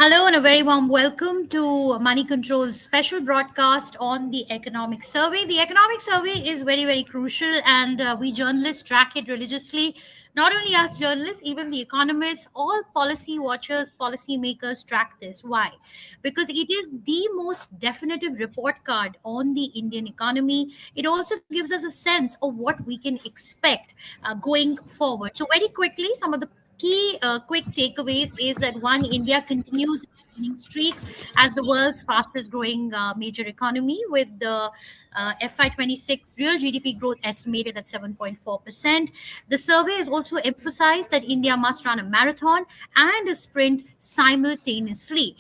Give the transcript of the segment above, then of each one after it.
Hello and a very warm welcome to Moneycontrol's special broadcast on the economic survey. The economic survey is very, very crucial, and we journalists track it religiously. Not only us journalists, even the economists, all policy watchers, policy makers track this. Why? Because it is the most definitive report card on the Indian economy. It also gives us a sense of what we can expect going forward. So, very quickly, some of the key quick takeaways is that one, India continues its winning streak as the world's fastest growing major economy with the FY26 real GDP growth estimated at 7.4%. The survey has also emphasized that India must run a marathon and a sprint simultaneously.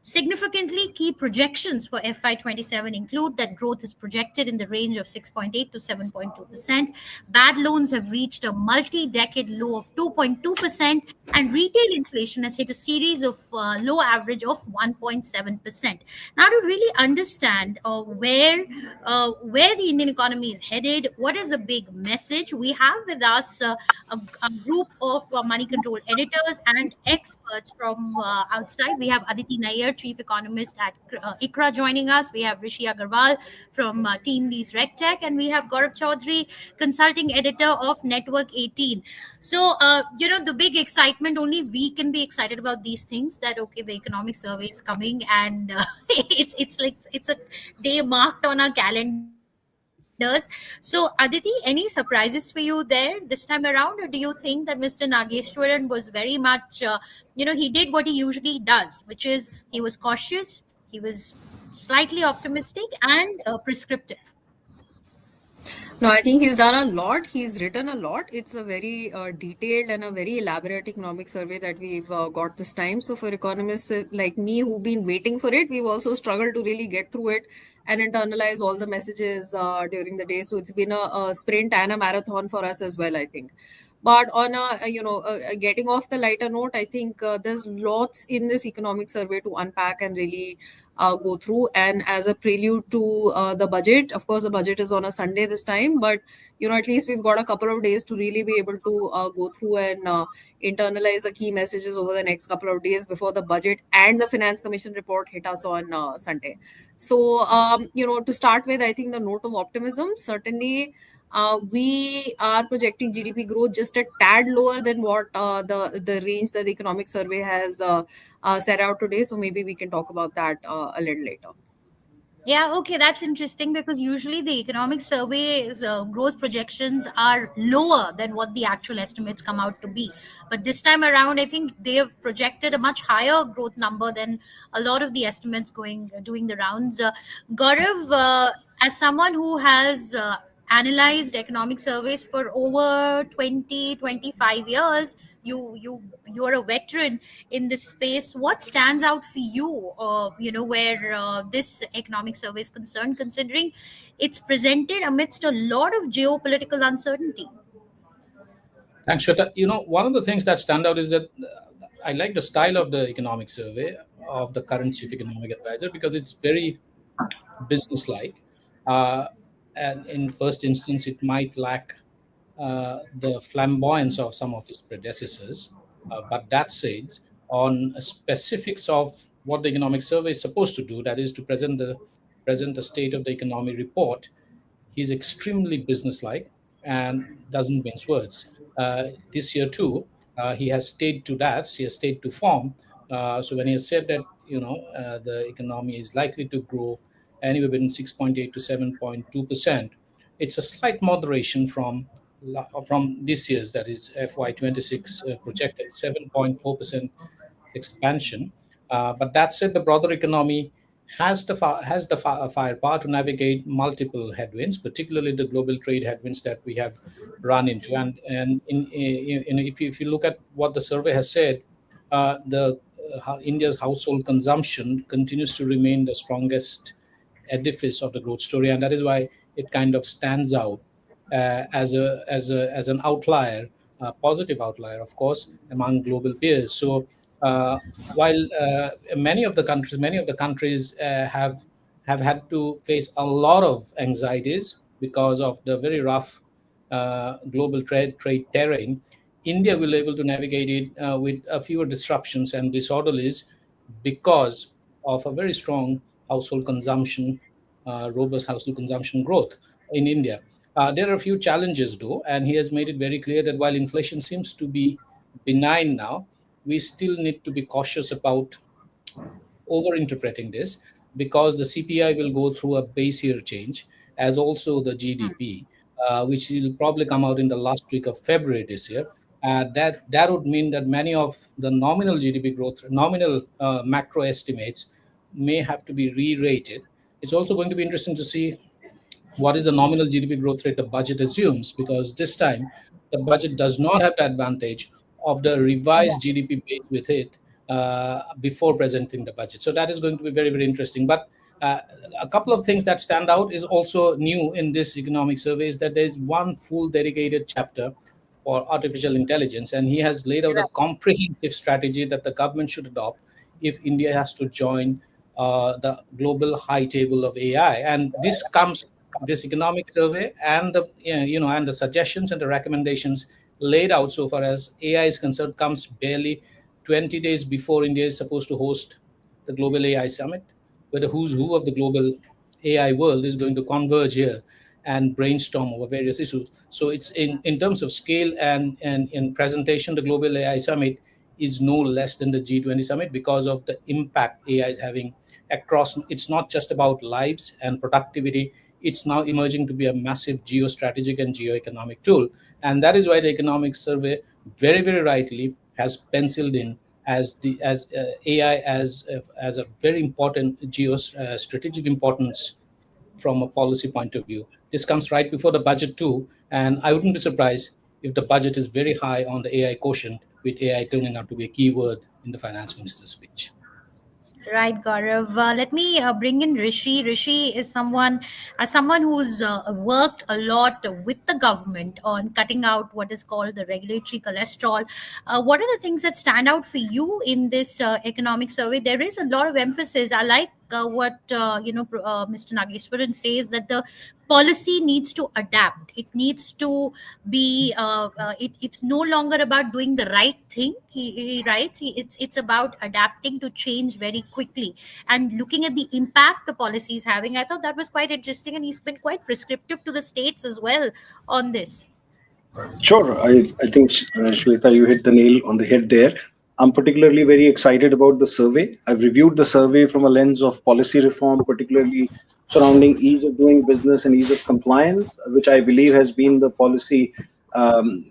Significantly, key projections for FY27 include that growth is projected in the range of 6.8 to 7.2%. Bad loans have reached a multi decade low of 2.2%, and retail inflation has hit a series of low average of 1.7%. Now, to really understand where the Indian economy is headed, what is the big message, we have with us a group of money control editors and experts from outside. We have Aditi Nair, chief economist at ICRA, joining us. We have Rishi Agarwal from Team Lease RegTech, and we have Gaurav Chaudhary, consulting editor of Network 18. So, the big excitement, only we can be excited about these things, that, okay, the economic survey is coming, and it's a day marked on our calendars. So, Aditi, any surprises for you there this time around, or do you think that Mr. Nageshwaran was very much, he did what he usually does, which is he was cautious, he was slightly optimistic, and prescriptive. No, I think he's done a lot. He's written a lot. It's a very detailed and a very elaborate economic survey that we've got this time. So, for economists like me who've been waiting for it, we've also struggled to really get through it and internalize all the messages during the day. So, it's been a sprint and a marathon for us as well, I think. But on getting off the lighter note, I think there's lots in this economic survey to unpack and really go through. And as a prelude to the budget, of course, the budget is on a Sunday this time, but at least we've got a couple of days to really be able to go through and internalize the key messages over the next couple of days before the budget and the Finance Commission report hit us on Sunday. So, to start with, I think the note of optimism, certainly we are projecting GDP growth just a tad lower than what the range that the economic survey has set out today. So maybe we can talk about that a little later. Yeah, okay, that's interesting because usually the economic survey's growth projections are lower than what the actual estimates come out to be. But this time around, I think they have projected a much higher growth number than a lot of the estimates doing the rounds. Gaurav, as someone who has analyzed economic surveys for over 20-25 years, you are a veteran in this space. What stands out for you, where this economic survey is concerned, considering it's presented amidst a lot of geopolitical uncertainty? Thanks, Shweta. One of the things that stand out is that I like the style of the economic survey of the current chief economic advisor because it's very businesslike. Uh, and in first instance, it might lack the flamboyance of some of his predecessors. But that said, on specifics of what the economic survey is supposed to do, that is to present the state of the economy report, he's extremely businesslike and doesn't mince words. This year too, he has stayed to that. He has stayed to form. So when he has said that the economy is likely to grow anywhere between 6.8 to 7.2%, it's a slight moderation from this year's, that is FY26 projected 7.4% expansion. But that said, the broader economy has the firepower to navigate multiple headwinds, particularly the global trade headwinds that we have run into. And if you look at what the survey has said, the India's household consumption continues to remain the strongest edifice of the growth story, and that is why it kind of stands out as an outlier, a positive outlier, of course, among global peers. So while many of the countries have had to face a lot of anxieties because of the very rough global trade terrain, India will be able to navigate it with fewer disruptions and disorderlies because of a very strong household consumption, robust household consumption growth in India. There are a few challenges, though, and he has made it very clear that while inflation seems to be benign now, we still need to be cautious about overinterpreting this because the CPI will go through a base year change, as also the GDP, which will probably come out in the last week of February this year. That would mean that many of the nominal GDP growth, nominal macro estimates, may have to be re-rated. It's also going to be interesting to see what is the nominal GDP growth rate the budget assumes, because this time the budget does not have the advantage of the Yeah. revised GDP base with it before presenting the budget. So that is going to be very, very interesting. But uh, a couple of things that stand out is also new in this economic survey is that there is one full dedicated chapter for artificial intelligence, and he has laid out a comprehensive strategy that the government should adopt if India has to join the global high table of AI. And this economic survey and the and the suggestions and the recommendations laid out so far as AI is concerned comes barely 20 days before India is supposed to host the Global AI Summit, where the who's who of the global AI world is going to converge here and brainstorm over various issues. So it's in terms of scale and in presentation, the Global AI Summit is no less than the G20 Summit because of the impact AI is having across. It's not just about lives and productivity. It's now emerging to be a massive geostrategic and geoeconomic tool. And that is why the economic survey very, very rightly has penciled in as AI as a very important strategic importance from a policy point of view. This comes right before the budget too, and I wouldn't be surprised if the budget is very high on the AI quotient, with AI turning out to be a key word in the finance minister's speech. Right, Gaurav. Let me bring in Rishi. Rishi is someone who's worked a lot with the government on cutting out what is called the regulatory cholesterol. What are the things that stand out for you in this economic survey? There is a lot of emphasis. I like what Mr. Nageswaran says, that the policy needs to adapt. It needs to be. It's no longer about doing the right thing. He writes. It's about adapting to change very quickly and looking at the impact the policy is having. I thought that was quite interesting, and he's been quite prescriptive to the states as well on this. Sure. I think, Shweta, you hit the nail on the head there. I'm particularly very excited about the survey. I've reviewed the survey from a lens of policy reform, particularly surrounding ease of doing business and ease of compliance, which I believe has been the policy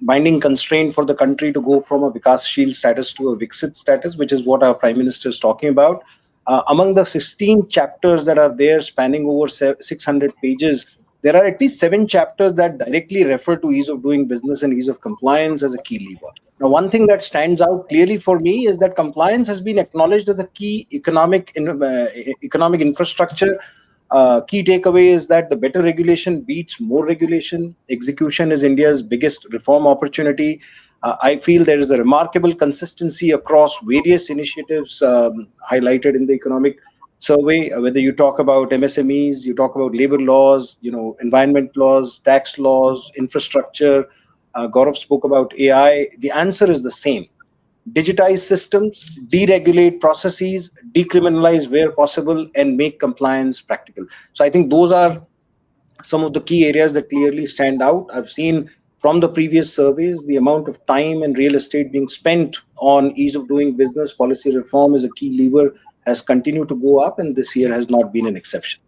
binding constraint for the country to go from a Vikassheel status to a Viksit status, which is what our Prime Minister is talking about. Among the 16 chapters that are there, spanning over 600 pages, there are at least 7 chapters that directly refer to ease of doing business and ease of compliance as a key lever. Now, one thing that stands out clearly for me is that compliance has been acknowledged as a key economic infrastructure. Key takeaway is that the better regulation beats more regulation. Execution is India's biggest reform opportunity. I feel there is a remarkable consistency across various initiatives highlighted in the economic survey, whether you talk about MSMEs, you talk about labor laws, environment laws, tax laws, infrastructure. Gaurav spoke about AI. The answer is the same: digitize systems, deregulate processes, decriminalize where possible, and make compliance practical. So I think those are some of the key areas that clearly stand out. I've seen from the previous surveys the amount of time and real estate being spent on ease of doing business. Policy reform is a key lever, has continued to go up, and this year has not been an exception.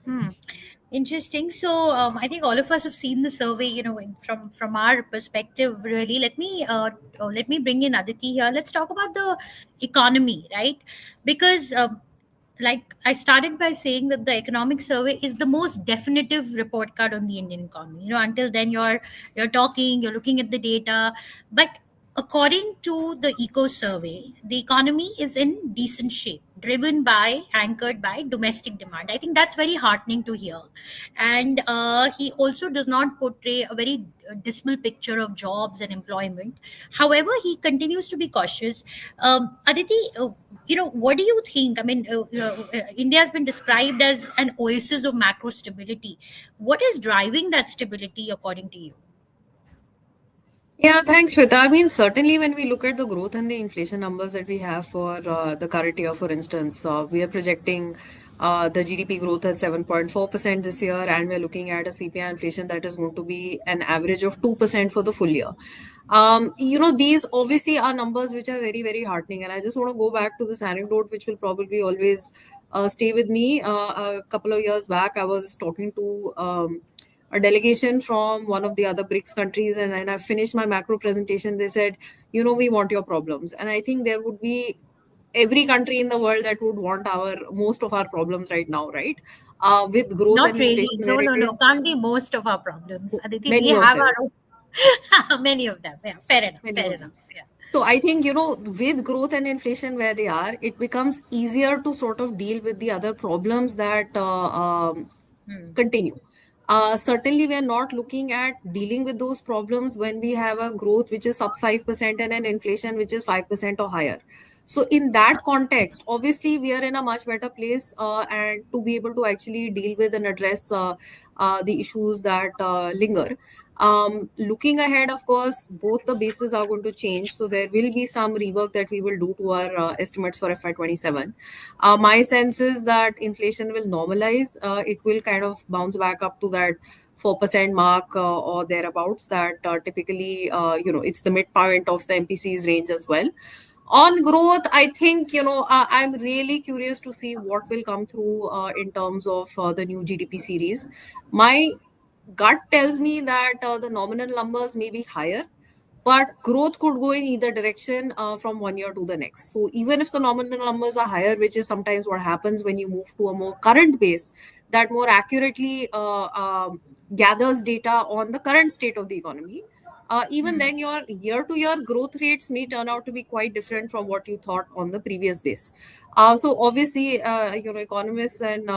Hmm. Interesting. So I think all of us have seen the survey. From our perspective, really. Let me bring in Aditi here. Let's talk about the economy, right? Because like I started by saying that the economic survey is the most definitive report card on the Indian economy. Until then you're talking, you're looking at the data, but according to the eco survey, the economy is in decent shape, driven by, anchored by domestic demand. I think that's very heartening to hear. And he also does not portray a very dismal picture of jobs and employment. However, he continues to be cautious. Aditi, what do you think? I mean, India has been described as an oasis of macro stability. What is driving that stability according to you? Yeah, thanks, Shweta. I mean, certainly when we look at the growth and the inflation numbers that we have for the current year, for instance, we are projecting the GDP growth at 7.4% this year, and we're looking at a CPI inflation that is going to be an average of 2% for the full year. These obviously are numbers which are very, very heartening. And I just want to go back to this anecdote, which will probably always stay with me. A couple of years back, I was talking to a delegation from one of the other BRICS countries, and I finished my macro presentation. They said, we want your problems. And I think there would be every country in the world that would want our most of our problems right now, right? With growth Not and really. inflation No, where it no, no. is, Can't be most of our problems. Aditi, we many of have them, our own. Many of them. Yeah, fair enough. many Fair of enough. them. Yeah. So I think, with growth and inflation where they are, it becomes easier to sort of deal with the other problems that Hmm. continue. Certainly, we are not looking at dealing with those problems when we have a growth which is sub 5% and an inflation which is 5% or higher. So, in that context, obviously, we are in a much better place and to be able to actually deal with and address the issues that linger. Looking ahead, of course, both the bases are going to change. So, there will be some rework that we will do to our estimates for FY27. My sense is that inflation will normalize. It will kind of bounce back up to that 4% mark or thereabouts. That typically, it's the midpoint of the MPC's range as well. On growth, I think, I'm really curious to see what will come through in terms of the new GDP series. My gut tells me that the nominal numbers may be higher, but growth could go in either direction from one year to the next. So even if the nominal numbers are higher, which is sometimes what happens when you move to a more current base that more accurately gathers data on the current state of the economy, even Hmm. then your year to year growth rates may turn out to be quite different from what you thought on the previous base. So obviously, economists and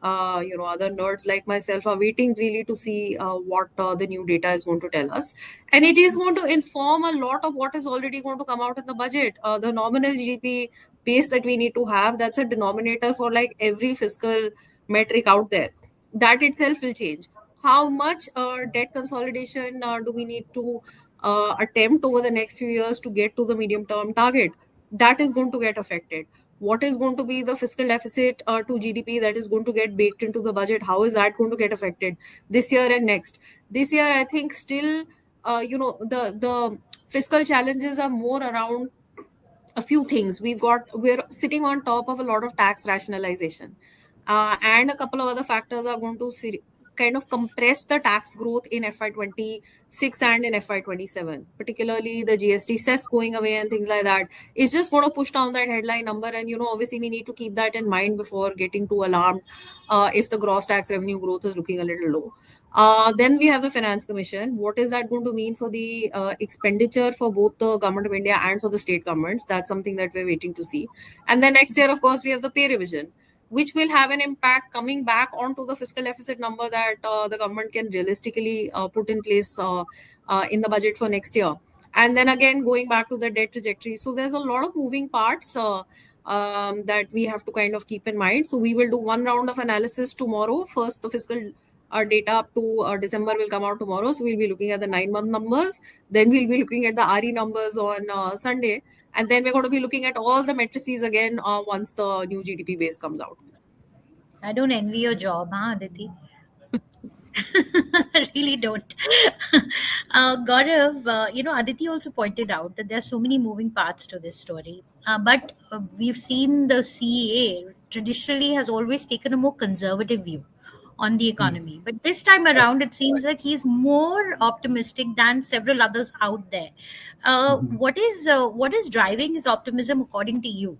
other nerds like myself are waiting really to see what the new data is going to tell us, and it is going to inform a lot of what is already going to come out in the budget. The nominal GDP base that we need to have, that's a denominator for like every fiscal metric out there. That itself will change. How much debt consolidation do we need to attempt over the next few years to get to the medium term target? That is going to get affected. What is going to be the fiscal deficit to GDP that is going to get baked into the budget? How is that going to get affected this year and next? This year, I think still the fiscal challenges are more around a few things. We're sitting on top of a lot of tax rationalization, and a couple of other factors are going to kind of compress the tax growth in FY26 and in FY27, particularly the GST cess going away and things like that. It's just going to push down that headline number, and obviously we need to keep that in mind before getting too alarmed if the gross tax revenue growth is looking a little low. Then we have the Finance Commission. What is that going to mean for the expenditure for both the Government of India and for the state governments? That's something that we're waiting to see. And then next year, of course, we have the pay revision, which will have an impact coming back onto the fiscal deficit number that the government can realistically put in place in the budget for next year. And then again, going back to the debt trajectory. So there's a lot of moving parts that we have to kind of keep in mind. So we will do one round of analysis tomorrow. First, the fiscal data up to December will come out tomorrow. So we'll be looking at the 9-month numbers. Then we'll be looking at the RE numbers on Sunday. And then we're going to be looking at all the matrices again once the new GDP base comes out. I don't envy your job, huh, Aditi? I really don't. Gaurav, Aditi also pointed out that there are so many moving parts to this story. But we've seen the CEA traditionally has always taken a more conservative view on the Mm. economy. But this time Right. around, it seems like he's more optimistic than several others out there. Mhm. What is driving his optimism according to you?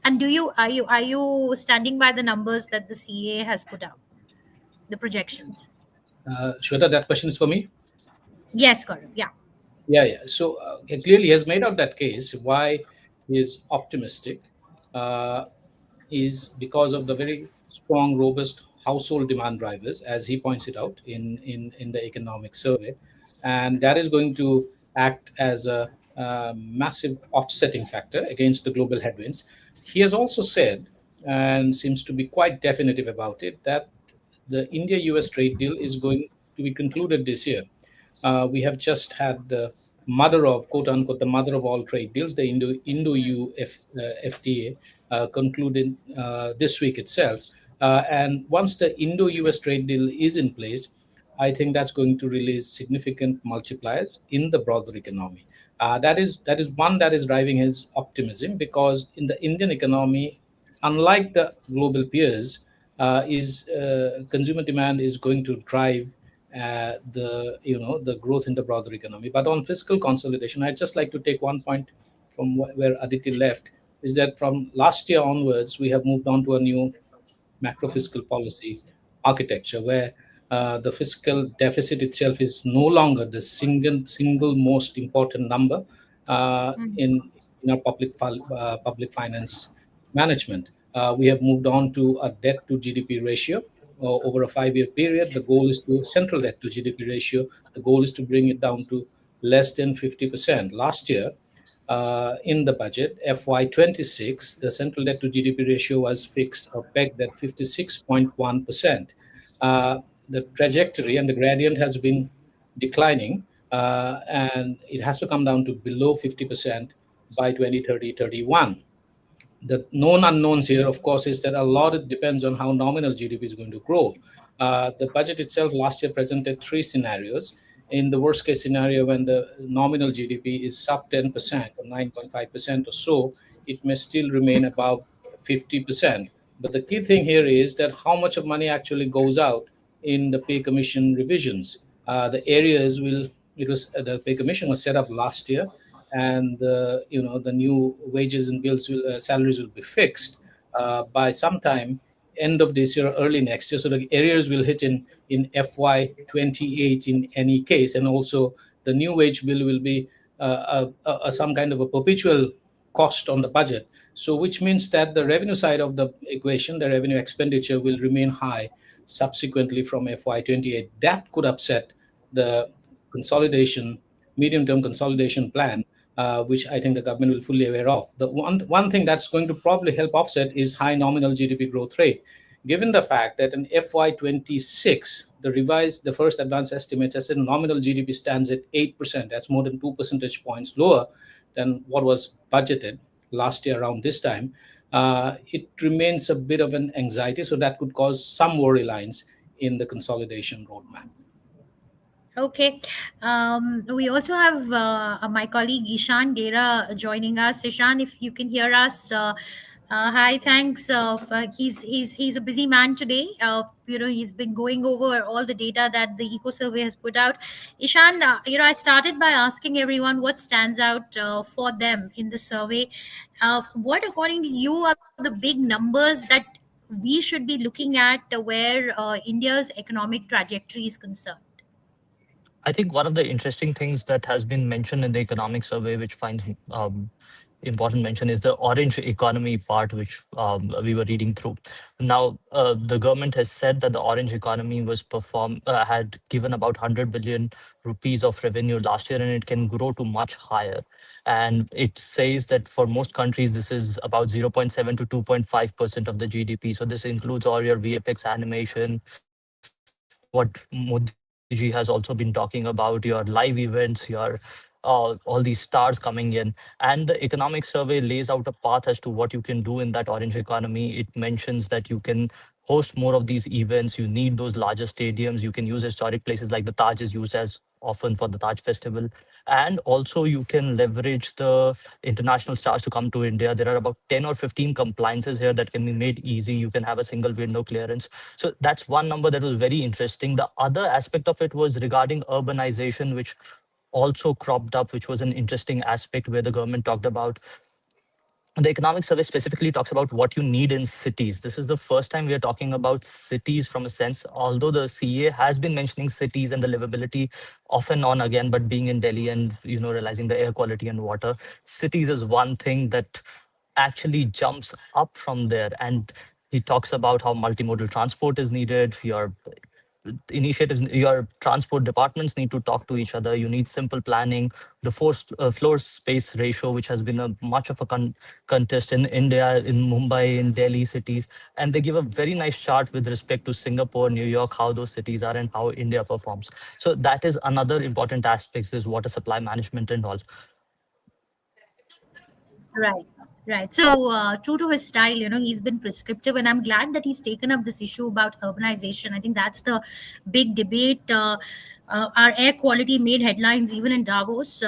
And are you standing by the numbers that the CA has put out, the projections? Shweta, that question is for me. Yes, Gaurav. Yeah. Yeah, yeah. So clearly, he has made out that case. Why he is optimistic uh, is because of the very strong, robust household demand drivers, as he points it out in the economic survey, and that is going to act as a massive offsetting factor against the global headwinds. He has also said, and seems to be quite definitive about it, that the India-US trade deal is going to be concluded this year. We have just had the mother of, quote unquote, the mother of all trade deals, the Indo-EU FTA, concluded this week itself. And once the Indo-US trade deal is in place, I think that's going to release significant multipliers in the broader economy. That is one that is driving his optimism, because in the Indian economy, unlike the global peers, is consumer demand is going to drive the growth in the broader economy. But on fiscal consolidation, I'd just like to take one point from where Aditi left, is that from last year onwards, we have moved on to a new macro fiscal policy architecture, where the fiscal deficit itself is no longer the single most important number in our public finance management. We have moved on to a debt to GDP ratio over a 5-year period. The goal is to central debt to GDP ratio. The goal is to bring it down to less than 50%. Last year, in the budget, FY26, the central debt to GDP ratio was fixed or pegged at 56.1%. The trajectory and the gradient has been declining, and it has to come down to below 50% by 2030-31. The known unknowns here, of course, is that a lot it depends on how nominal GDP is going to grow. The budget itself last year presented three scenarios. In the worst case scenario, when the nominal GDP is sub 10% or 9.5% or so, it may still remain above 50%. But the key thing here is that how much of money actually goes out in the pay commission revisions. The areas will it was The pay commission was set up last year, and the new wages and bills salaries will be fixed by sometime end of this year or early next year. So the areas will hit in FY28 in any case, and also the new wage bill will be some kind of a perpetual cost on the budget. So which means that the revenue side of the equation, the revenue expenditure, will remain high subsequently from FY28. That could upset the consolidation, medium-term consolidation plan, which I think the government will fully aware of. The one thing that's going to probably help offset is high nominal GDP growth rate, given the fact that in FY26, the first advance estimates, as in nominal GDP stands at 8%. That's more than 2 percentage points lower than what was budgeted last year around this time. It remains a bit of an anxiety, so that could cause some worry lines in the consolidation roadmap. Okay. We also have my colleague Ishan Gera joining us. Ishan, if you can hear us, hi. Thanks. He's a busy man today. He's been going over all the data that the Eco Survey has put out. Ishan, I started by asking everyone what stands out for them in the survey. What, according to you, are the big numbers that we should be looking at where India's economic trajectory is concerned? I think one of the interesting things that has been mentioned in the economic survey, which finds important mention, is the orange economy part, which we were reading through. Now, the government has said that the orange economy had given about 100 billion rupees of revenue last year, and it can grow to much higher. And it says that for most countries, this is about 0.7 to 2.5% of the GDP. So this includes all your VFX animation, what Modi ji has also been talking about, your live events, your all these stars coming in. And the economic survey lays out a path as to what you can do in that orange economy. It mentions that you can host more of these events. You need those larger stadiums. You can use historic places like the Taj is used as often for the Taj festival. And also you can leverage the international stars to come to India. There are about 10 or 15 compliances here that can be made easy. You can have a single window clearance. So that's one number that was very interesting. The other aspect of it was regarding urbanization, which also cropped up, which was an interesting aspect where the government talked about. The economic survey specifically talks about what you need in cities. This is the first time we are talking about cities from a sense, although the CA has been mentioning cities and the livability off and on again, but being in Delhi and, realizing the air quality and water, cities is one thing that actually jumps up from there. And he talks about how multimodal transport is needed, your initiatives, your transport departments need to talk to each other. You need simple planning, the floor space ratio, which has been a much of a contest in India, in Mumbai, in Delhi cities. And they give a very nice chart with respect to Singapore, New York, how those cities are and how India performs. So that is another important aspect, is water supply management and all. Right, right. So, true to his style, he's been prescriptive, and I'm glad that he's taken up this issue about urbanization. I think that's the big debate. Our air quality made headlines even in Davos.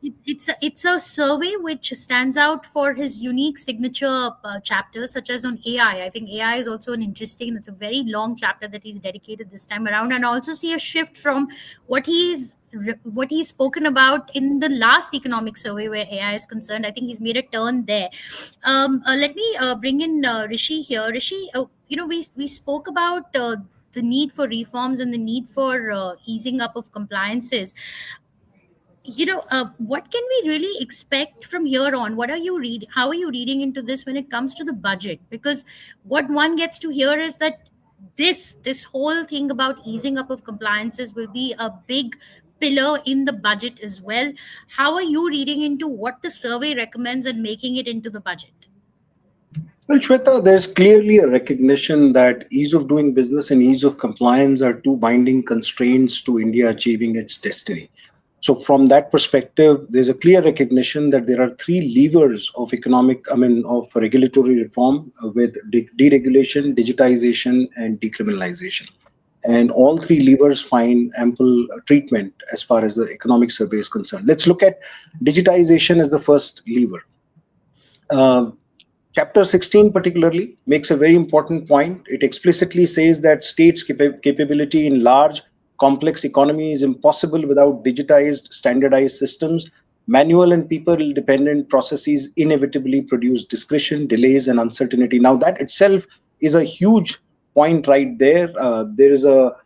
It's a survey which stands out for his unique signature chapters, such as on AI. I think AI is also an interesting. It's a very long chapter that he's dedicated this time around, and I also see a shift from what he's spoken about in the last economic survey where AI is concerned. I think he's made a turn there. Let me bring in Rishi here. Rishi, we spoke about the need for reforms and the need for easing up of compliances. What can we really expect from here on? What are you read How are you reading into this when it comes to the budget? Because what one gets to hear is that this whole thing about easing up of compliances will be a big pillar in the budget as well. How are you reading into what the survey recommends and making it into the budget? Well, Shweta, there's clearly a recognition that ease of doing business and ease of compliance are two binding constraints to India achieving its destiny. So, from that perspective, there's a clear recognition that there are three levers of of regulatory reform with deregulation, digitization, and decriminalization. And all three levers find ample treatment as far as the economic survey is concerned. Let's look at digitization as the first lever. Uh, Chapter 16 particularly makes a very important point. It explicitly says that states' capability in large, complex economy is impossible without digitized, standardized systems. Manual and people-dependent processes inevitably produce discretion, delays, and uncertainty. Now, that itself is a huge point right there. There is a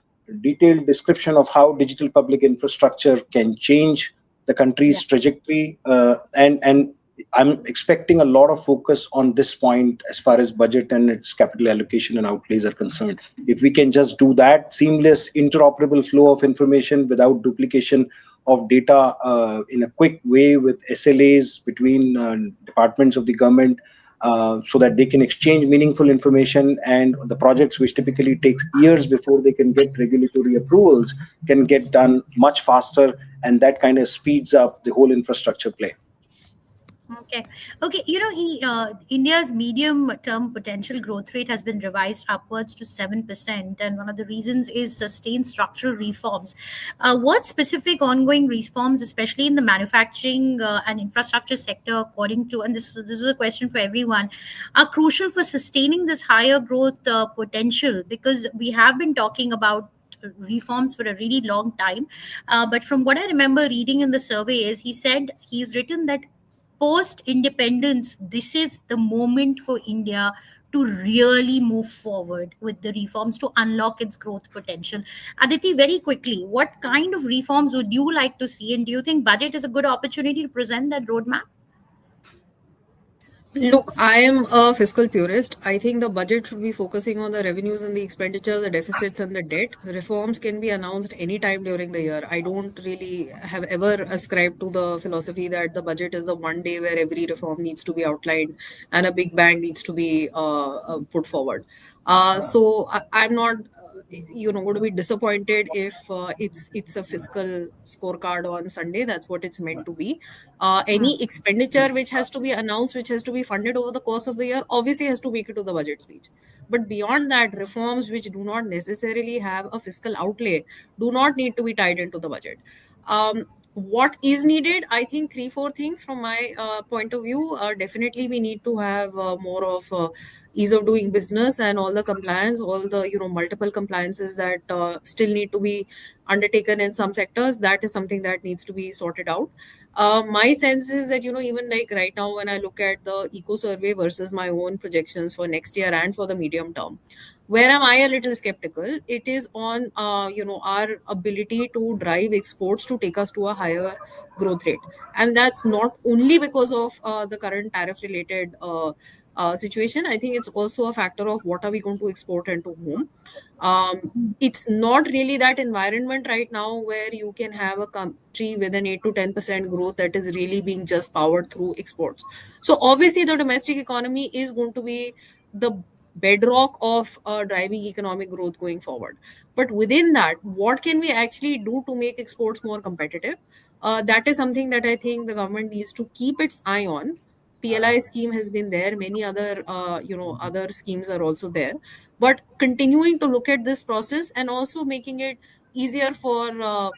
detailed description of how digital public infrastructure can change the country's trajectory, and I'm expecting a lot of focus on this point as far as budget and its capital allocation and outlays are concerned. If we can just do that, seamless, interoperable flow of information without duplication of data in a quick way with SLAs between departments of the government, so that they can exchange meaningful information, and the projects which typically take years before they can get regulatory approvals can get done much faster, and that kind of speeds up the whole infrastructure play. Okay. Okay. India's medium-term potential growth rate has been revised upwards to 7%, and one of the reasons is sustained structural reforms. What specific ongoing reforms, especially in the manufacturing and infrastructure sector, according to, and this is a question for everyone, are crucial for sustaining this higher growth potential? Because we have been talking about reforms for a really long time, but from what I remember reading in the survey is he's written that post independence, this is the moment for India to really move forward with the reforms to unlock its growth potential. Aditi, very quickly, what kind of reforms would you like to see, and do you think budget is a good opportunity to present that roadmap? Look, I am a fiscal purist. I think the budget should be focusing on the revenues and the expenditure, the deficits and the debt. Reforms can be announced anytime during the year. I don't really have ever ascribed to the philosophy that the budget is the one day where every reform needs to be outlined and a big bang needs to be put forward. I'm not going to be disappointed if it's a fiscal scorecard on Sunday. That's what it's meant to be. Any expenditure which has to be announced, which has to be funded over the course of the year, obviously has to make it to the budget speech. But beyond that, reforms which do not necessarily have a fiscal outlay do not need to be tied into the budget. What is needed? I think three, four things from my point of view. Definitely, we need to have more of ease of doing business and all the compliance, all the multiple compliances that still need to be undertaken in some sectors. That is something that needs to be sorted out. My sense is that even like right now, when I look at the eco survey versus my own projections for next year and for the medium term, where am I a little skeptical? It is on our ability to drive exports to take us to a higher growth rate, and that's not only because of the current tariff related situation. I think it's also a factor of what are we going to export and to whom. It's not really that environment right now where you can have a country with an 8 to 10% growth that is really being just powered through exports. So obviously the domestic economy is going to be the bedrock of driving economic growth going forward. But within that, what can we actually do to make exports more competitive? That is something that I think the government needs to keep its eye on. PLI scheme has been there. Many other, other schemes are also there. But continuing to look at this process and also making it easier for,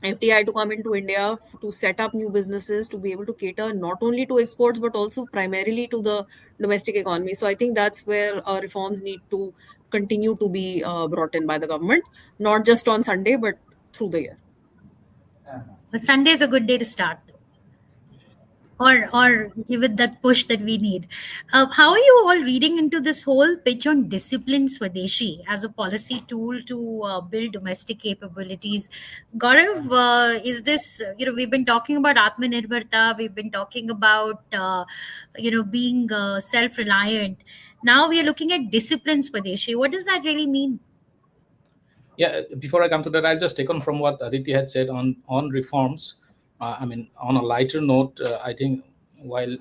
FDI to come into India to set up new businesses to be able to cater not only to exports but also primarily to the domestic economy. So I think that's where reforms need to continue to be brought in by the government, not just on Sunday but through the year. But Sunday is a good day to start, though, or give it that push that we need. How are you all reading into this whole pitch on disciplined Swadeshi as a policy tool to build domestic capabilities? Gaurav, is this, we've been talking about Atmanirbharta, we've been talking about, being self-reliant. Now we are looking at disciplined Swadeshi. What does that really mean? Yeah, before I come to that, I'll just take on from what Aditi had said on reforms. I mean, on a lighter note, I think while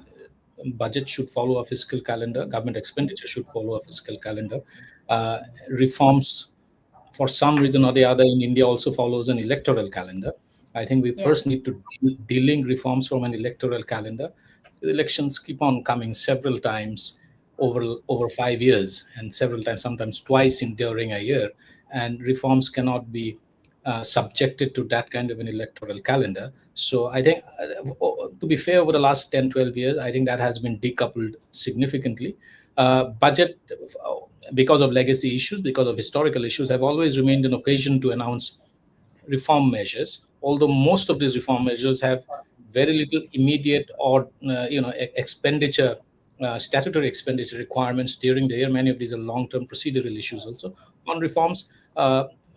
budget should follow a fiscal calendar, government expenditure should follow a fiscal calendar. Reforms, for some reason or the other, in India also follows an electoral calendar. I think we Yeah. first need to dealing reforms from an electoral calendar. The elections keep on coming several times over 5 years, and several times, sometimes twice in during a year, and reforms cannot be subjected to that kind of an electoral calendar. So I think, to be fair, over the last 10, 12 years, I think that has been decoupled significantly. Budget, because of legacy issues, because of historical issues, have always remained an occasion to announce reform measures, although most of these reform measures have very little immediate or expenditure, statutory expenditure requirements during the year. Many of these are long-term procedural issues. Also, on reforms,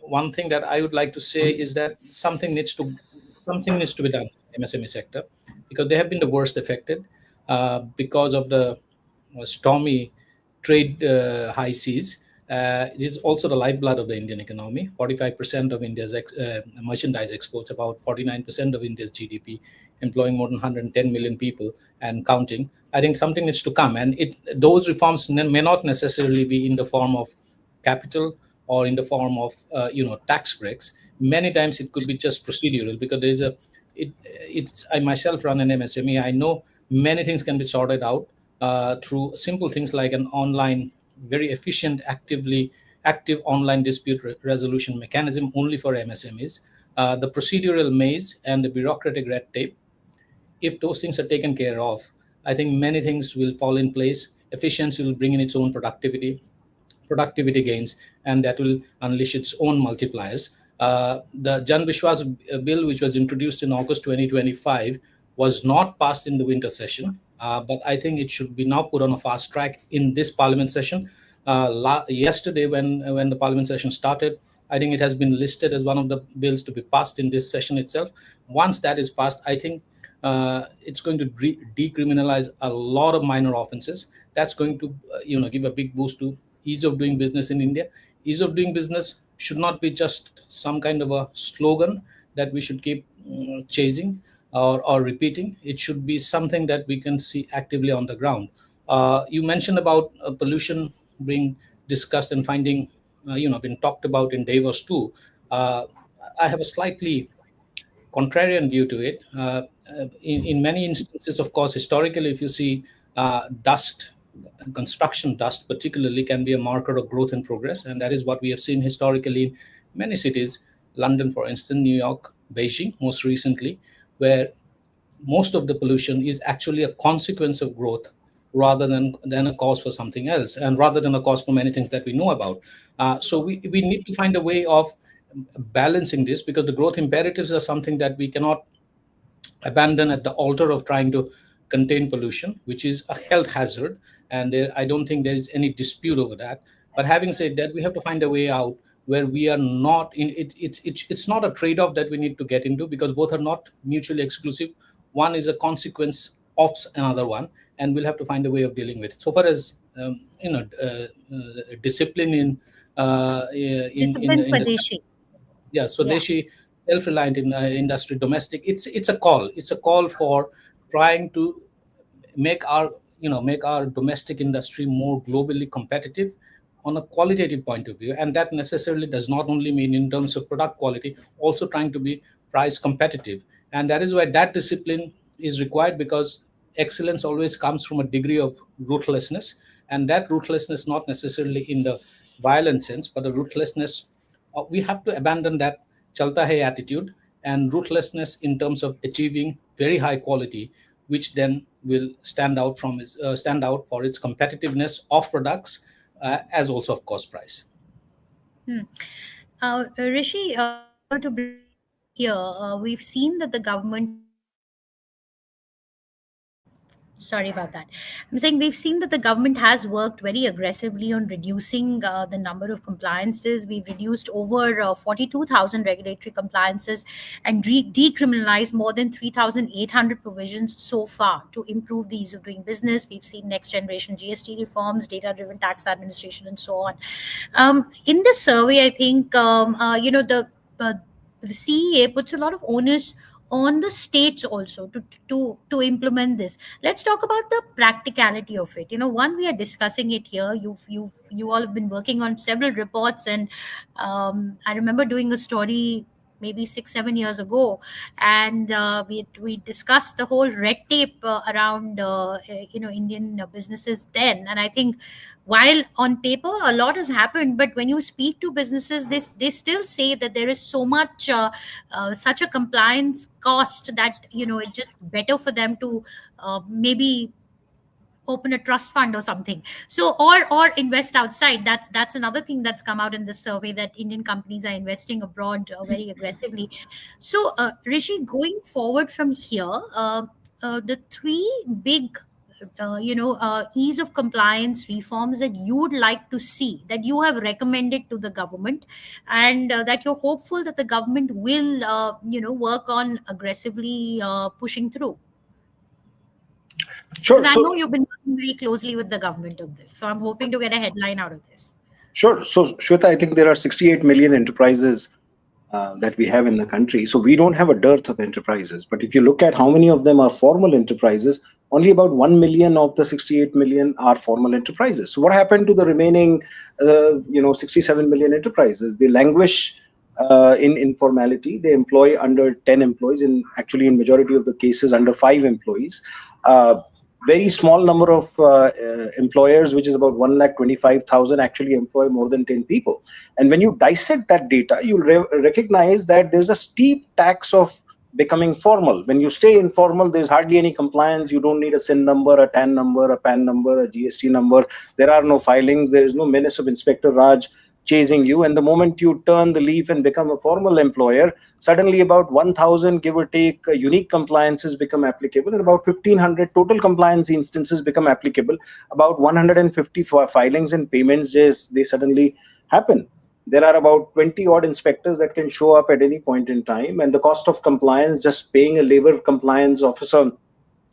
one thing that I would like to say is that something needs to be done for the MSME sector, because they have been the worst affected because of the stormy trade high seas. It is also the lifeblood of the Indian economy. 45% of India's merchandise exports, about 49% of India's GDP, employing more than 110 million people and counting. I think something needs to come, and those reforms may not necessarily be in the form of capital or in the form of tax breaks. Many times it could be just procedural, because there is a it's I myself run an MSME. I know many things can be sorted out through simple things like an online, very efficient, active online dispute resolution mechanism only for MSMEs. The procedural maze and the bureaucratic red tape, if those things are taken care of, I think many things will fall in place. Efficiency will bring in its own productivity gains, and that will unleash its own multipliers. The Jan Vishwas bill, which was introduced in August 2025, was not passed in the winter session, but I think it should be now put on a fast track in this parliament session. Yesterday, when the parliament session started, I think it has been listed as one of the bills to be passed in this session itself. Once that is passed, I think it's going to decriminalize a lot of minor offenses. That's going to give a big boost to ease of doing business in India. Ease of doing business should not be just some kind of a slogan that we should keep chasing or repeating. It should be something that we can see actively on the ground. You mentioned about pollution being discussed and finding, been talked about in Davos too. I have a slightly contrarian view to it. In many instances, of course, historically, if you see dust, construction dust particularly, can be a marker of growth and progress. And that is what we have seen historically in many cities, London, for instance, New York, Beijing, most recently, where most of the pollution is actually a consequence of growth rather than a cause for something else, and rather than a cause for many things that we know about. So we need to find a way of balancing this, because the growth imperatives are something that we cannot abandon at the altar of trying to contain pollution, which is a health hazard. And I don't think there is any dispute over that. But having said that, we have to find a way out where we are not in it. It's not a trade-off that we need to get into, because both are not mutually exclusive. One is a consequence offs another one, and we'll have to find a way of dealing with it. So far as discipline Discipline in the Swadeshi. yeah, Yeah. Swadeshi, self-reliant in industry, domestic. It's a call. It's a call for trying to make our make our domestic industry more globally competitive on a qualitative point of view, and that necessarily does not only mean in terms of product quality, also trying to be price competitive. And that is why that discipline is required, because excellence always comes from a degree of ruthlessness, and that ruthlessness not necessarily in the violent sense, but a ruthlessness, we have to abandon that chalta hai attitude and ruthlessness in terms of achieving very high quality, which then will stand out for its competitiveness of products, as also of cost price. Hmm. Rishi, to bring you in here, we've seen that the government sorry about that. I'm saying we've seen that the government has worked very aggressively on reducing the number of compliances. We've reduced over 42,000 regulatory compliances and decriminalized more than 3,800 provisions so far to improve the ease of doing business. We've seen next generation GST reforms, data driven tax administration, and so on. In this survey, I think, uh, the CEA puts a lot of onus on the states also to implement this. Let's talk about the practicality of it. One, we are discussing it here. You all have been working on several reports, and I remember doing a story maybe 6-7 years ago, and we discussed the whole red tape around Indian businesses then. And I think while on paper a lot has happened, but when you speak to businesses, they still say that there is so much such a compliance cost that it's just better for them to maybe open a trust fund or something, so or invest outside. That's another thing that's come out in this survey, that Indian companies are investing abroad very aggressively. So Rishi, going forward from here, the three big ease of compliance reforms that you would like to see, that you have recommended to the government, and that you're hopeful that the government will work on aggressively pushing through. Sure. Because I So know you've been working very closely with the government on this. So I'm hoping to get a headline out of this. Sure. So, Shweta, I think there are 68 million enterprises that we have in the country. So we don't have a dearth of enterprises. But if you look at how many of them are formal enterprises, only about 1 million of the 68 million are formal enterprises. So what happened to the remaining, 67 million enterprises? They languish in informality. They employ under 10 employees, in majority of the cases under 5 employees. Very small number of employers, which is about 125,000, actually employ more than 10 people. And when you dissect that data, you'll recognize that there's a steep tax of becoming formal. When you stay informal, there's hardly any compliance. You don't need a SIN number, a TAN number, a PAN number, a GST number. There are no filings. There is no menace of Inspector Raj chasing you. And the moment you turn the leaf and become a formal employer, suddenly about 1,000, give or take, unique compliances become applicable, and about 1,500 total compliance instances become applicable. About 150 filings and payments, they suddenly happen. There are about 20 odd inspectors that can show up at any point in time, and the cost of compliance, just paying a labor compliance officer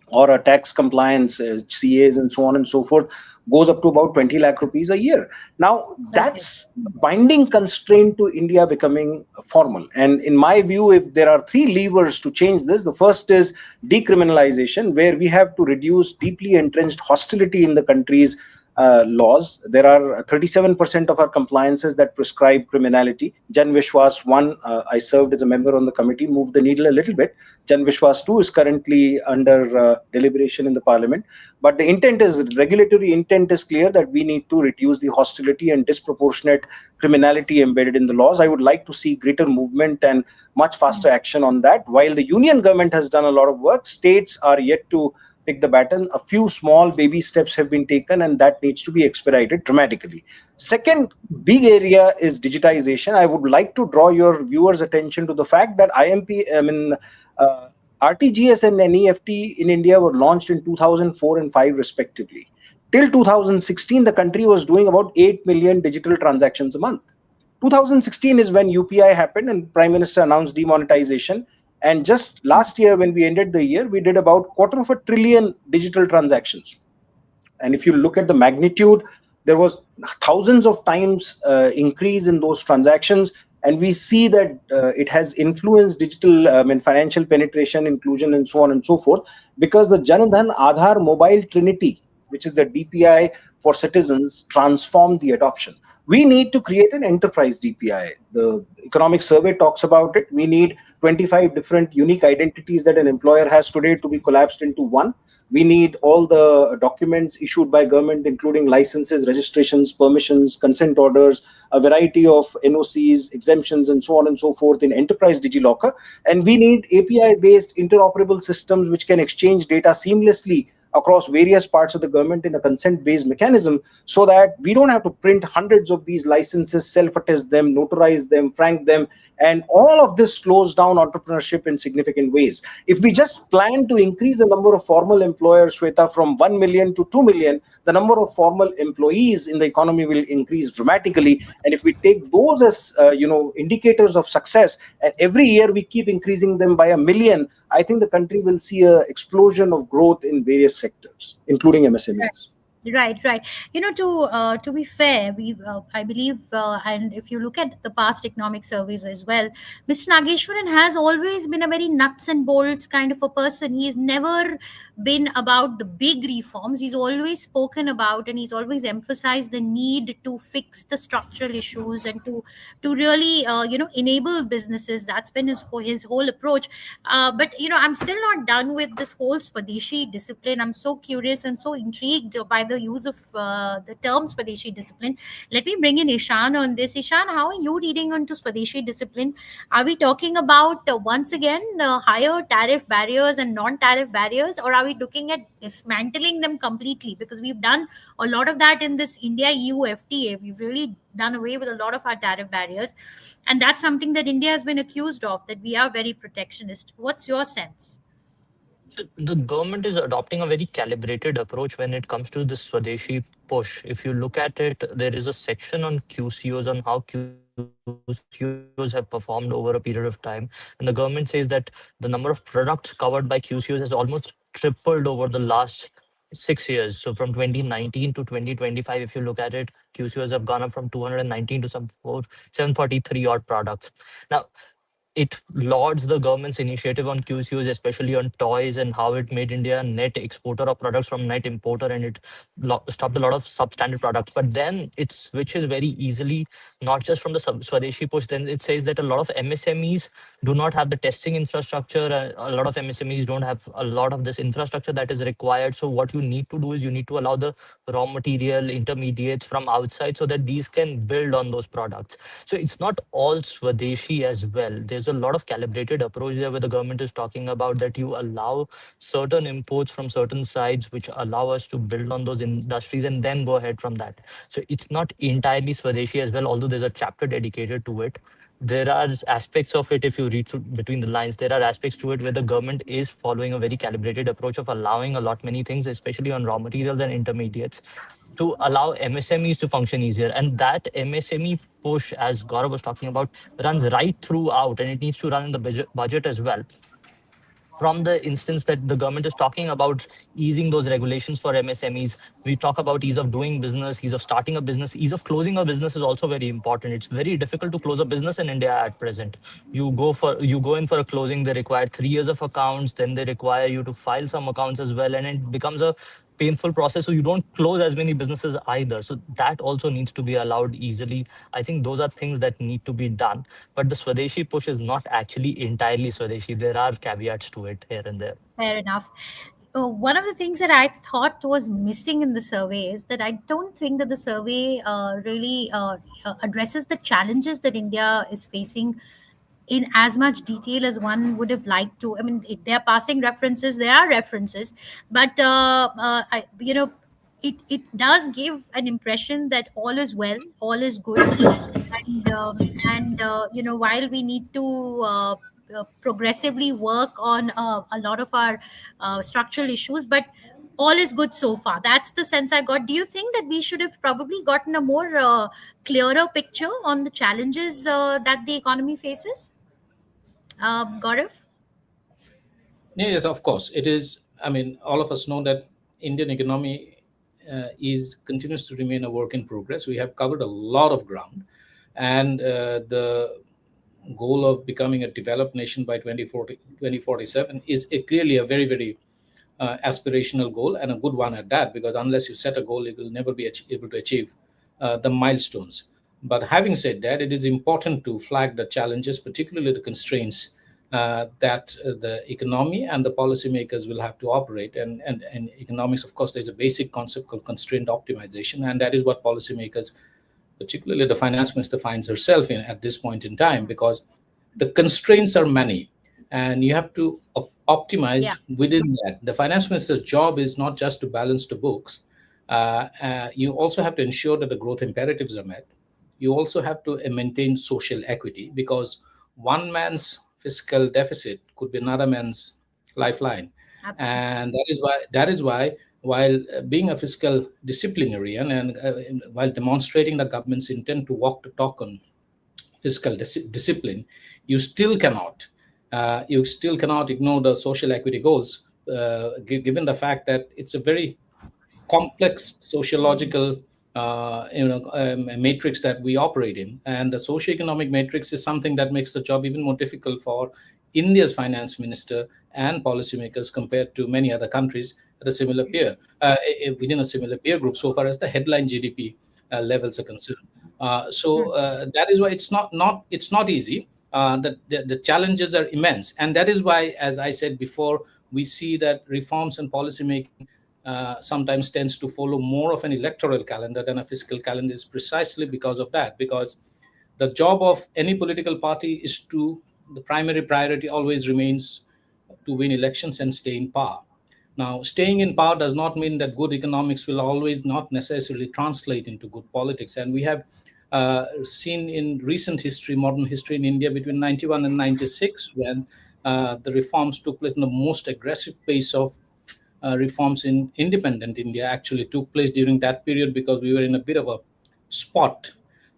or a tax compliance, CAs and so on and so forth, goes up to about 20 lakh rupees a year. Now, that's binding constraint to India becoming formal. And in my view, if there are 3 levers to change this, the first is decriminalization, where we have to reduce deeply entrenched hostility in the country's laws. There are 37% of our compliances that prescribe criminality. Jan Vishwas 1, I served as a member on the committee, moved the needle a little bit. Jan Vishwas 2 is currently under deliberation in the parliament. But the regulatory intent is clear, that we need to reduce the hostility and disproportionate criminality embedded in the laws. I would like to see greater movement and much faster action on that. While the union government has done a lot of work, states are yet to pick the baton. A few small baby steps have been taken, and that needs to be expedited dramatically. Second big area is digitization. I would like to draw your viewers' attention to the fact that RTGS and NEFT in India were launched in 2004 and 5 respectively. Till 2016, the country was doing about 8 million digital transactions a month. 2016 is when UPI happened and Prime Minister announced demonetization. And just last year, when we ended the year, we did about quarter of a trillion digital transactions. And if you look at the magnitude, there was thousands of times increase in those transactions. And we see that it has influenced digital and financial penetration, inclusion, and so on and so forth, because the Janadhan Aadhaar Mobile Trinity, which is the DPI for citizens, transformed the adoption. We need to create an enterprise DPI. The economic survey talks about it. We need 25 different unique identities that an employer has today to be collapsed into one. We need all the documents issued by government, including licenses, registrations, permissions, consent orders, a variety of NOCs, exemptions, and so on and so forth in enterprise DigiLocker. And we need API-based interoperable systems which can exchange data seamlessly across various parts of the government in a consent-based mechanism, so that we don't have to print hundreds of these licenses, self-attest them, notarize them, frank them, and all of this slows down entrepreneurship in significant ways. If we just plan to increase the number of formal employers, Shweta, from 1 million to 2 million, the number of formal employees in the economy will increase dramatically. And if we take those as indicators of success, and every year we keep increasing them by a million, I think the country will see an explosion of growth in various sectors, including MSMEs. Right. To be fair, I believe, and if you look at the past economic surveys as well, Mr. Nageshwaran has always been a very nuts and bolts kind of a person. He's never been about the big reforms. He's always spoken about, and he's always emphasized the need to fix the structural issues and to really enable businesses. That's been his whole approach. But I'm still not done with this whole Swadeshi discipline. I'm so curious and so intrigued by the use of the term Swadeshi discipline. Let me bring in Ishan on this. Ishan, how are you reading onto Swadeshi discipline? Are we talking about once again higher tariff barriers and non-tariff barriers, or are we looking at dismantling them completely? Because we've done a lot of that in this India-EU FTA. We've really done away with a lot of our tariff barriers, and that's something that India has been accused of, that we are very protectionist. What's your sense? The government is adopting a very calibrated approach when it comes to the Swadeshi push. If you look at it, there is a section on QCOs, on how QCOs have performed over a period of time. And the government says that the number of products covered by QCOs has almost tripled over the last 6 years. So from 2019 to 2025, if you look at it, QCOs have gone up from 219 to some 743 odd products. Now, it lauds the government's initiative on QCOs, especially on toys, and how it made India a net exporter of products from net importer, and it stopped a lot of substandard products. But then it switches very easily, not just from the Swadeshi push. Then it says that a lot of MSMEs do not have the testing infrastructure. A lot of MSMEs don't have a lot of this infrastructure that is required. So what you need to do is you need to allow the raw material intermediates from outside so that these can build on those products. So it's not all Swadeshi as well. There's a lot of calibrated approach there where the government is talking about that you allow certain imports from certain sides which allow us to build on those industries and then go ahead from that. So it's not entirely Swadeshi as well, although there's a chapter dedicated to it. There are aspects of it, if you read through between the lines, there are aspects to it where the government is following a very calibrated approach of allowing a lot many things, especially on raw materials and intermediates, to allow MSMEs to function easier. And that MSME push, as Gaurav was talking about, runs right throughout, and it needs to run in the budget as well. From the instance that the government is talking about easing those regulations for MSMEs, we talk about ease of doing business, ease of starting a business, ease of closing a business is also very important. It's very difficult to close a business in India at present. You go in for a closing, they require 3 years of accounts, then they require you to file some accounts as well, and it becomes a painful process, so you don't close as many businesses either. So that also needs to be allowed easily. I think those are things that need to be done, but the Swadeshi push is not actually entirely Swadeshi. There are caveats to it here and there. Fair enough. One of the things that I thought was missing in the survey is that I don't think that the survey really addresses the challenges that India is facing in as much detail as one would have liked to. I mean, they're passing references, there are references, but it does give an impression that all is well, all is good, and while we need to progressively work on a lot of our structural issues, but all is good so far. That's the sense I got. Do you think that we should have probably gotten a more clearer picture on the challenges that the economy faces, Gaurav? Yes, of course. It is. I mean, all of us know that Indian economy is continues to remain a work in progress. We have covered a lot of ground, and the goal of becoming a developed nation by 2047 is clearly a very, very aspirational goal, and a good one at that, because unless you set a goal, you will never be able to achieve the milestones. But having said that, it is important to flag the challenges, particularly the constraints that the economy and the policymakers will have to operate. And economics, of course, there's a basic concept called constraint optimization, and that is what policymakers, particularly the finance minister, finds herself in at this point in time, because the constraints are many and you have to Yeah, optimize within that. The finance minister's job is not just to balance the books. You also have to ensure that the growth imperatives are met. You also have to maintain social equity, because one man's fiscal deficit could be another man's lifeline. absolutely. And that is why while being a fiscal disciplinarian, and while demonstrating the government's intent to walk the talk on fiscal discipline, you still cannot ignore the social equity goals, given the fact that it's a very complex sociological matrix that we operate in. And the socioeconomic matrix is something that makes the job even more difficult for India's finance minister and policymakers compared to many other countries at a similar peer within a similar peer group, so far as the headline GDP levels are concerned. That is why it's not easy. The challenges are immense, and that is why, as I said before, we see that reforms and policy making sometimes tends to follow more of an electoral calendar than a fiscal calendar, is precisely because of that. Because the job of any political party is to, the primary priority always remains to win elections and stay in power. Now, staying in power does not mean that good economics will always not necessarily translate into good politics. And we have seen in recent history, modern history in India, between 91 and 96, when the reforms took place in the most aggressive pace of reforms in independent India actually took place during that period, because we were in a bit of a spot.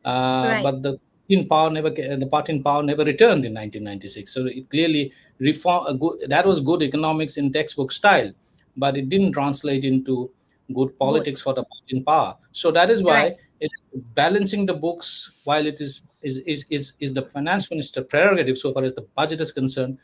Right. But the party in power never returned in 1996. So it clearly that was good economics in textbook style, but it didn't translate into good politics Votes. for the party in power. So that is Right. why balancing the books, while it is the finance minister prerogative so far as the budget is concerned,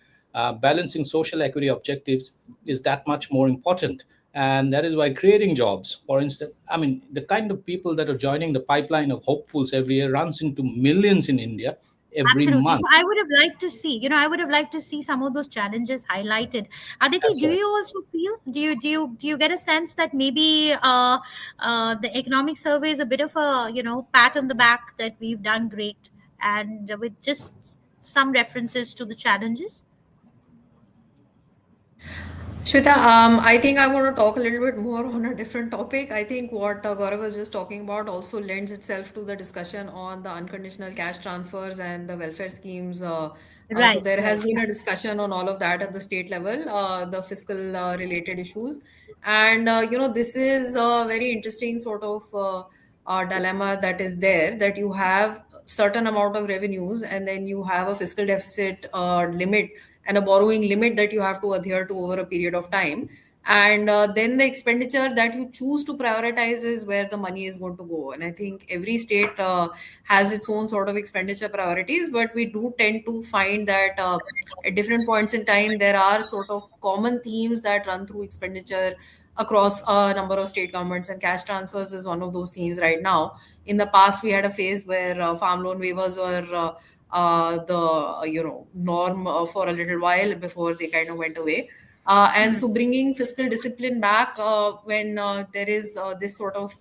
balancing social equity objectives is that much more important. And that is why creating jobs, for instance, I mean, the kind of people that are joining the pipeline of hopefuls every year runs into millions in India every Absolutely. So month. I would have liked to see, I would have liked to see some of those challenges highlighted. Aditi, That's do right. you also feel, do you get a sense that maybe the economic survey is a bit of a, pat on the back that we've done great, and with just some references to the challenges? Shweta, I think I want to talk a little bit more on a different topic. I think what Gaurav was just talking about also lends itself to the discussion on the unconditional cash transfers and the welfare schemes. So Right, there right. has been a discussion on all of that at the state level, the fiscal related issues. And, this is a very interesting sort of dilemma that is there, that you have certain amount of revenues and then you have a fiscal deficit limit and a borrowing limit that you have to adhere to over a period of time. And then the expenditure that you choose to prioritize is where the money is going to go. And I think every state has its own sort of expenditure priorities, but we do tend to find that at different points in time, there are sort of common themes that run through expenditure across a number of state governments, and cash transfers is one of those themes right now. In the past, we had a phase where farm loan waivers were the norm for a little while before they kind of went away. And so bringing fiscal discipline back when there is this sort of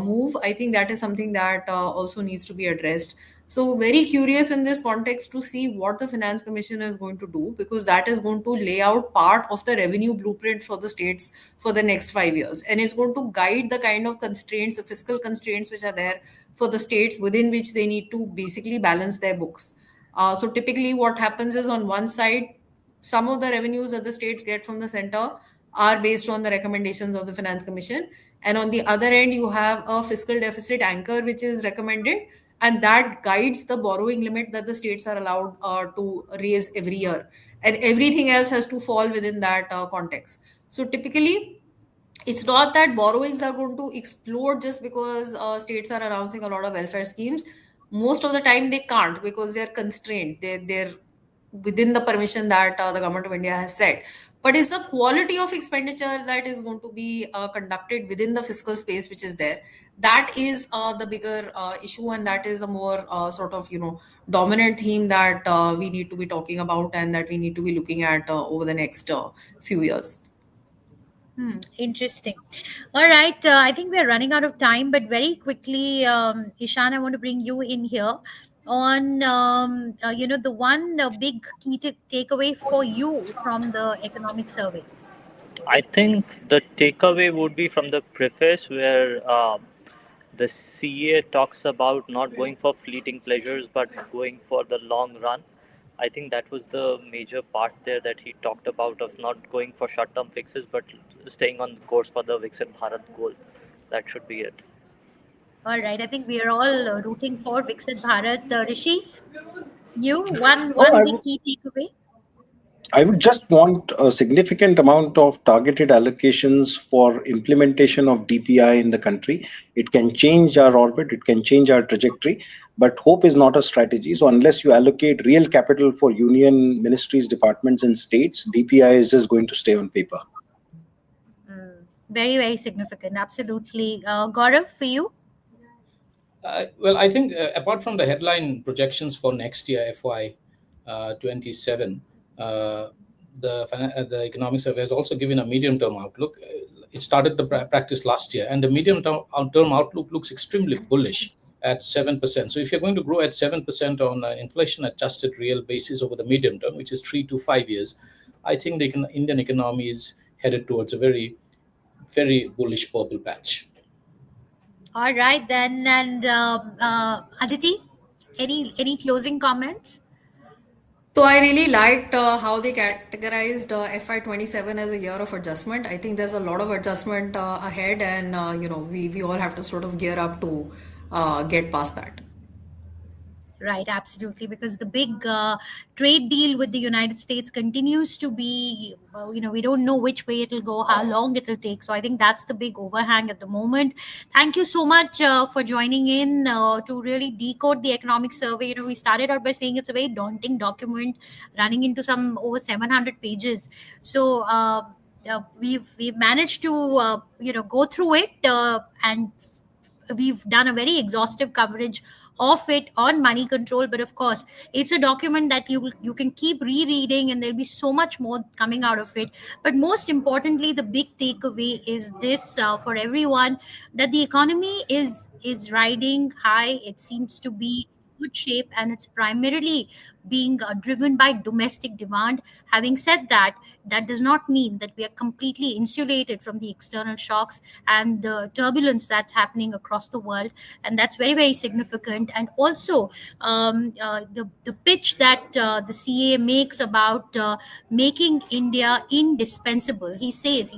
move, I think that is something that also needs to be addressed. So very curious in this context to see what the Finance Commission is going to do, because that is going to lay out part of the revenue blueprint for the states for the next 5 years. And it's going to guide the kind of constraints, the fiscal constraints which are there for the states within which they need to basically balance their books. So typically what happens is, on one side, some of the revenues that the states get from the center are based on the recommendations of the Finance Commission. And on the other end, you have a fiscal deficit anchor, which is recommended, and that guides the borrowing limit that the states are allowed to raise every year. and everything else has to fall within that context. So typically, it's not that borrowings are going to explode just because states are announcing a lot of welfare schemes. Most of the time, they can't because they're constrained. They're within the permission that the government of India has set. But it's the quality of expenditure that is going to be conducted within the fiscal space which is there. That is the bigger issue, and that is a more sort of dominant theme that we need to be talking about and that we need to be looking at over the next few years. Interesting. All right. I think we're running out of time, but very quickly, Ishan, I want to bring you in here on, the one big key takeaway for you from the economic survey. I think the takeaway would be from the preface where the CA talks about not going for fleeting pleasures but going for the long run. I think that was the major part there that he talked about, of not going for short term fixes but staying on the course for the Viksit Bharat goal. That should be it. All right. I think we are all rooting for Viksit Bharat. Rishi, you one big key takeaway. I would just want a significant amount of targeted allocations for implementation of DPI in the country. It can change our orbit, it can change our trajectory, but hope is not a strategy. So unless you allocate real capital for union ministries, departments, and states, DPI is just going to stay on paper. Very, very significant. Absolutely. Gaurav, for you? Well, I think apart from the headline projections for next year, FY 27, the economic survey has also given a medium-term outlook. It started the practice last year, and the medium-term outlook looks extremely bullish at 7%. So if you're going to grow at 7% on an inflation-adjusted real basis over the medium term, which is 3 to 5 years, I think the Indian economy is headed towards a very, very bullish purple patch. All right, then. And Aditi, any closing comments? So I really liked how they categorized FY27 as a year of adjustment. I think there's a lot of adjustment ahead, and we all have to sort of gear up to get past that. Right, absolutely, because the big trade deal with the United States continues to be, we don't know which way it'll go, how long it'll take. So I think that's the big overhang at the moment. Thank you so much for joining in to really decode the economic survey. We started out by saying it's a very daunting document running into some over 700 pages. So we've managed to go through it and we've done a very exhaustive coverage of it on Moneycontrol. But of course, it's a document that you can keep rereading, and there'll be so much more coming out of it. But most importantly, the big takeaway is this for everyone, that the economy is riding high. It seems to be good shape, and it's primarily being driven by domestic demand. Having said that, that does not mean that we are completely insulated from the external shocks and the turbulence that's happening across the world, and that's very, very significant. And also the pitch that the CA makes about making India indispensable. He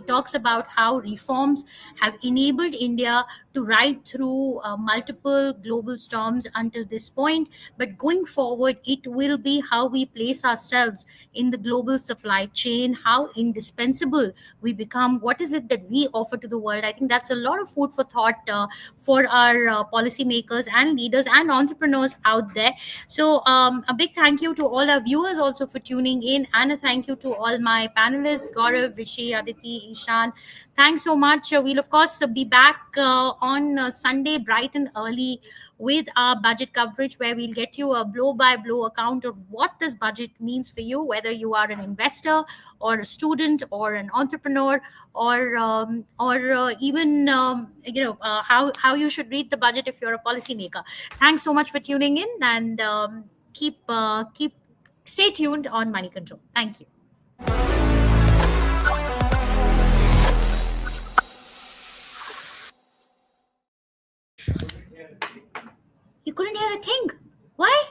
talks about how reforms have enabled India to ride through multiple global storms until this point, but going forward, it will be how we place ourselves in the global supply chain, how indispensable we become, what is it that we offer to the world. I think that's a lot of food for thought for our policymakers and leaders and entrepreneurs out there. So a big thank you to all our viewers also for tuning in, and a thank you to all my panelists, Gaurav, Rishi, Aditi, Ishan. Thanks so much. We'll of course be back on Sunday bright and early with our budget coverage, where we'll get you a blow by blow account of what this budget means for you, whether you are an investor or a student or an entrepreneur, or even how you should read the budget if you're a policymaker. Thanks so much for tuning in, and keep stay tuned on Moneycontrol. Thank you. You couldn't hear a thing. Why?